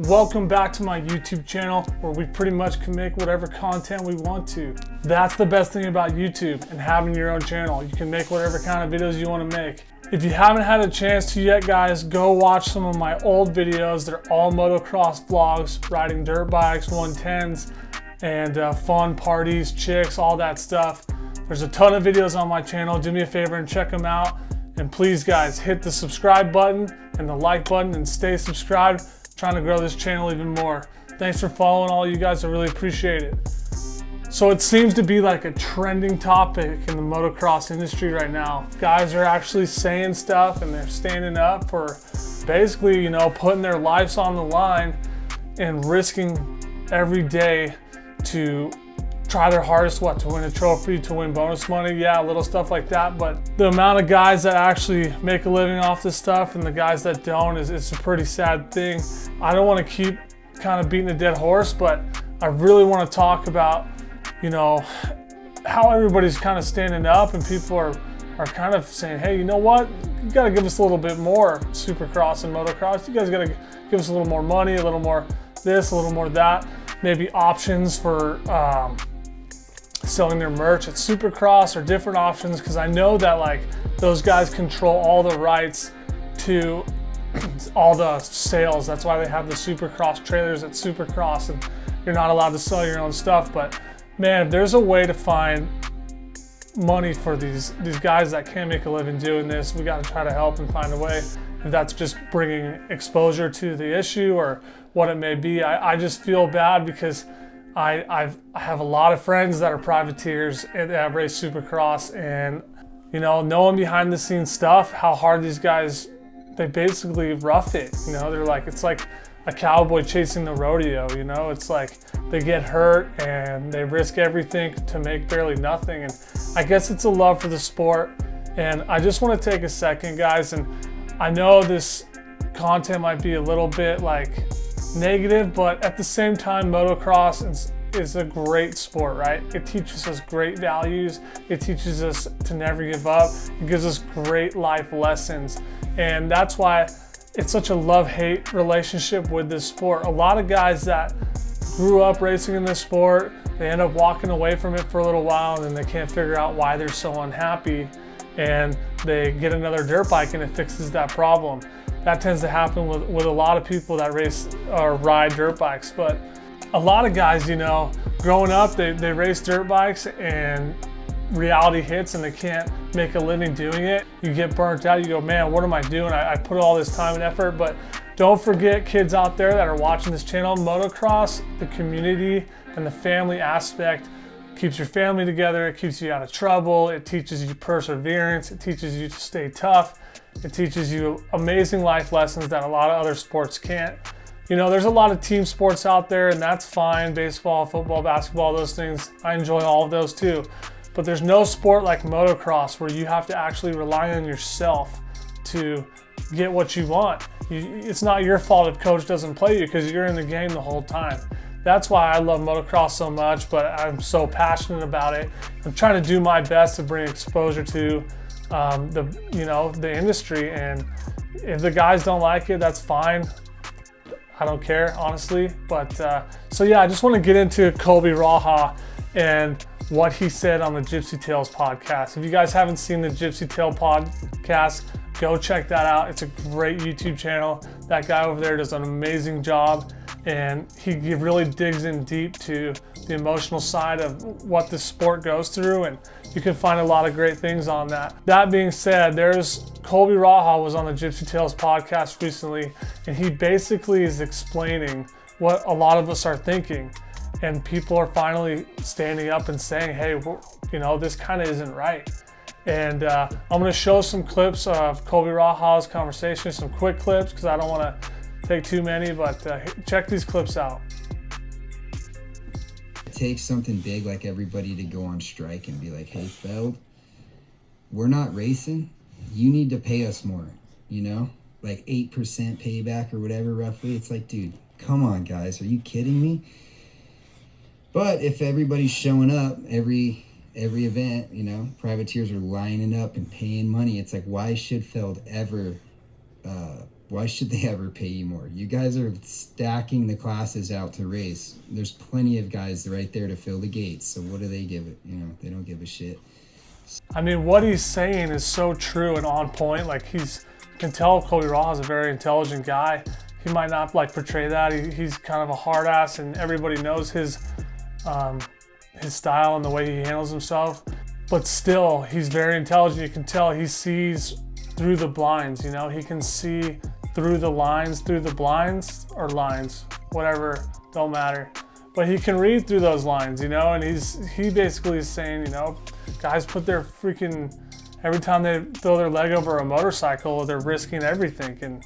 welcome back to my YouTube channel where we pretty much can make whatever content we want to. That's the best thing about YouTube and having your own channel. You can make whatever kind of videos you want to make. If you haven't had a chance to yet, guys, go watch some of my old videos. They're all motocross vlogs, riding dirt bikes, 110s, and fun parties, chicks, all that stuff. There's a ton of videos on my channel. Do me a favor and check them out. And please, guys, hit the subscribe button and the like button and stay subscribed. I'm trying to grow this channel even more. Thanks for following all you guys. I really appreciate it. So it seems to be like a trending topic in the motocross industry right now. Guys are actually saying stuff and they're standing up for basically, you know, putting their lives on the line and risking every day to try their hardest, to win a trophy, to win bonus money, yeah, little stuff like that. But the amount of guys that actually make a living off this stuff and the guys that don't is a pretty sad thing. I don't want to keep kind of beating a dead horse, but I really want to talk about, you know, how everybody's kind of standing up and people are kind of saying, hey, you know what? You got to give us a little bit more, Supercross and motocross. You guys got to give us a little more money, a little more this, a little more that. Maybe options for selling their merch at Supercross or different options, because I know that like those guys control all the rights to all the sales. That's why they have the Supercross trailers at Supercross and you're not allowed to sell your own stuff. But man, if there's a way to find money for these guys that can't make a living doing this, we got to try to help and find a way. If that's just bringing exposure to the issue or what it may be. I just feel bad because I have a lot of friends that are privateers that race Supercross, and you know, knowing behind the scenes stuff, how hard these guys, they basically rough it. You know, they're like, it's like a cowboy chasing the rodeo. You know, it's like they get hurt and they risk everything to make barely nothing. And I guess it's a love for the sport. And I just want to take a second, guys, and I know this content might be a little bit like negative, but at the same time, motocross is a great sport, right? It teaches us great values. It teaches us to never give up. It gives us great life lessons. And that's why it's such a love-hate relationship with this sport. A lot of guys that grew up racing in this sport, they end up walking away from it for a little while and then they can't figure out why they're so unhappy, and they get another dirt bike and it fixes that problem. That tends to happen with a lot of people that race or ride dirt bikes. But a lot of guys, you know, growing up, they race dirt bikes and reality hits and they can't make a living doing it. You get burnt out, you go, man, what am I doing? I put all this time and effort. But don't forget, kids out there that are watching this channel, motocross, the community and the family aspect keeps your family together. It keeps you out of trouble. It teaches you perseverance. It teaches you to stay tough. It teaches you amazing life lessons that a lot of other sports can't. You know, there's a lot of team sports out there and that's fine. Baseball, football, basketball, those things. I enjoy all of those too. But there's no sport like motocross where you have to actually rely on yourself to get what you want. It's not your fault if coach doesn't play you because you're in the game the whole time. That's why I love motocross so much, but I'm so passionate about it. I'm trying to do my best to bring exposure to the industry, and if the guys don't like it, that's fine. I don't care, honestly. But so yeah, I just want to get into Colby Raha and what he said on the Gypsy Tales podcast. If you guys haven't seen the Gypsy Tale podcast, go check that out. It's a great YouTube channel. That guy over there does an amazing job, and he really digs in deep to the emotional side of what the sport goes through, and you can find a lot of great things on that. That being said, Colby Raha was on the Gypsy Tales podcast recently, and he basically is explaining what a lot of us are thinking, and people are finally standing up and saying, hey, you know, this kind of isn't right. And I'm going to show some clips of Colby Raha's conversation, some quick clips, because I don't want to take too many, but check these clips out. It takes something big like everybody to go on strike and be like, hey, Feld, we're not racing. You need to pay us more, you know? Like 8% payback or whatever, roughly. It's like, dude, come on, guys. Are you kidding me? But if everybody's showing up every event, you know, privateers are lining up and paying money. It's like, why should Feld ever Why should they ever pay you more? You guys are stacking the classes out to race. There's plenty of guys right there to fill the gates. So what do they give it? You know, they don't give a shit. I mean, what he's saying is so true and on point. Like, you can tell Colby Raha is a very intelligent guy. He might not like portray that. He's kind of a hard ass, and everybody knows his style and the way he handles himself. But still, he's very intelligent. You can tell he sees through the blinds. You know, he can see through the lines, through the blinds or lines, whatever, don't matter. But he can read through those lines, you know, and he basically is saying, you know, guys put their freaking, every time they throw their leg over a motorcycle, they're risking everything. And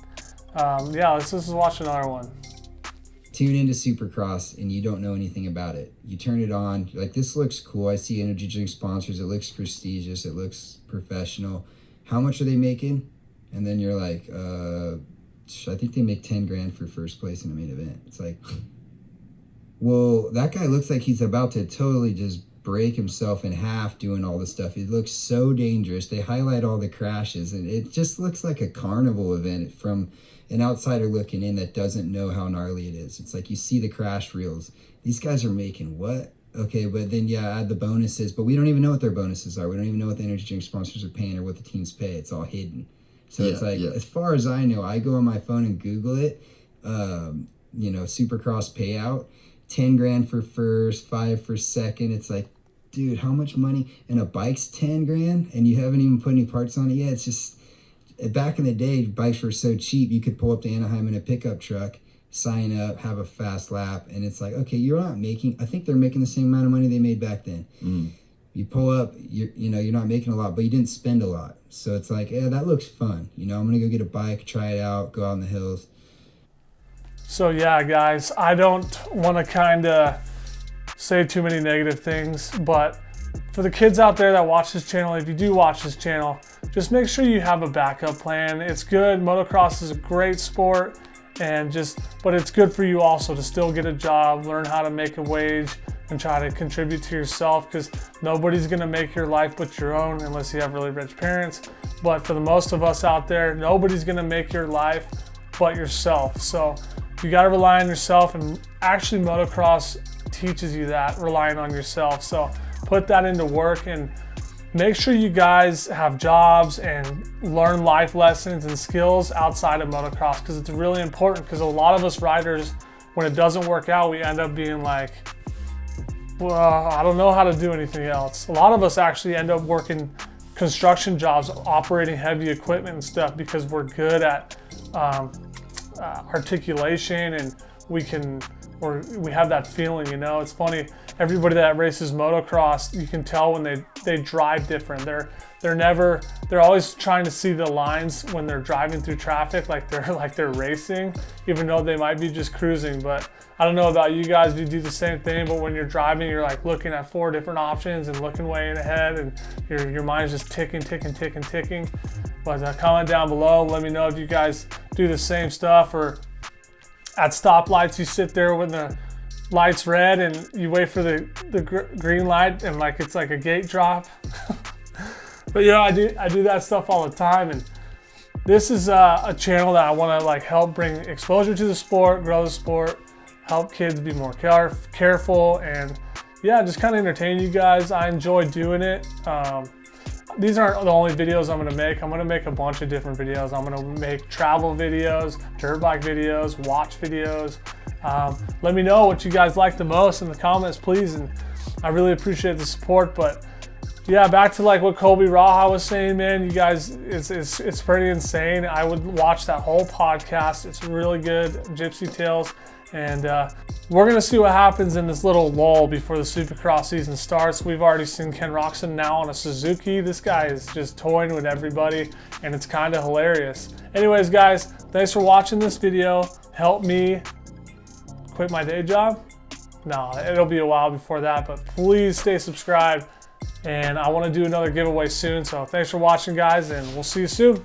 yeah, let's just watch another one. Tune into Supercross and you don't know anything about it. You turn it on, you're like, this looks cool. I see energy drink sponsors. It looks prestigious. It looks professional. How much are they making? And then you're like, I think they make 10 grand for first place in the main event. It's like, well, that guy looks like he's about to totally just break himself in half doing all this stuff. It looks so dangerous. They highlight all the crashes, and it just looks like a carnival event from an outsider looking in that doesn't know how gnarly it is. It's like you see the crash reels. These guys are making what? Okay, but then, yeah, add the bonuses. But we don't even know what their bonuses are. We don't even know what the energy drink sponsors are paying or what the teams pay. It's all hidden. So it's like, as far as I know, I go on my phone and Google it, you know, Supercross payout, 10 grand for first, 5 for second. It's like, dude, how much money? And a bike's 10 grand and you haven't even put any parts on it yet. It's just, back in the day, bikes were so cheap. You could pull up to Anaheim in a pickup truck, sign up, have a fast lap. And it's like, okay, you're not making, I think they're making the same amount of money they made back then. You pull up, you know, you're not making a lot, but you didn't spend a lot. So it's like, yeah, that looks fun. You know, I'm going to go get a bike, try it out, go out in the hills. So yeah, guys, I don't want to kind of say too many negative things, but for the kids out there that watch this channel, if you do watch this channel, just make sure you have a backup plan. It's good. Motocross is a great sport, but it's good for you also to still get a job, learn how to make a wage, and try to contribute to yourself, because nobody's gonna make your life but your own unless you have really rich parents. But for the most of us out there, nobody's gonna make your life but yourself. So you gotta rely on yourself, and actually motocross teaches you that, relying on yourself. So put that into work and make sure you guys have jobs and learn life lessons and skills outside of motocross, because it's really important. Because a lot of us riders, when it doesn't work out, we end up being like, well, I don't know how to do anything else. A lot of us actually end up working construction jobs, operating heavy equipment and stuff, because we're good at articulation, and we have that feeling, you know. It's funny, everybody that races motocross, you can tell when they drive different. They're always trying to see the lines when they're driving through traffic, like they're racing, even though they might be just cruising. But I don't know about you guys if you do the same thing, but when you're driving, you're like looking at 4 different options and looking way in ahead, and your mind's just ticking. But comment down below, let me know if you guys do the same stuff, or at stoplights you sit there when the light's red and you wait for the green light, and like it's like a gate drop. But yeah, I do that stuff all the time, and this is a channel that I want to like help bring exposure to the sport, grow the sport, help kids be more careful, and yeah, just kind of entertain you guys. I enjoy doing it. These aren't the only videos I'm gonna make. I'm gonna make a bunch of different videos. I'm gonna make travel videos, dirt bike videos, watch videos. Let me know what you guys like the most in the comments, please, and I really appreciate the support. But yeah, back to like what Colby Raha was saying, man, you guys, it's pretty insane. I would watch that whole podcast. It's really good, Gypsy Tales. And we're gonna see what happens in this little lull before the Supercross season starts. We've already seen Ken Roxon now on a Suzuki. This guy is just toying with everybody, and it's kind of hilarious. Anyways, guys, thanks for watching this video. Help me quit my day job. No, it'll be a while before that, but please stay subscribed. And I want to do another giveaway soon. So thanks for watching, guys, and we'll see you soon.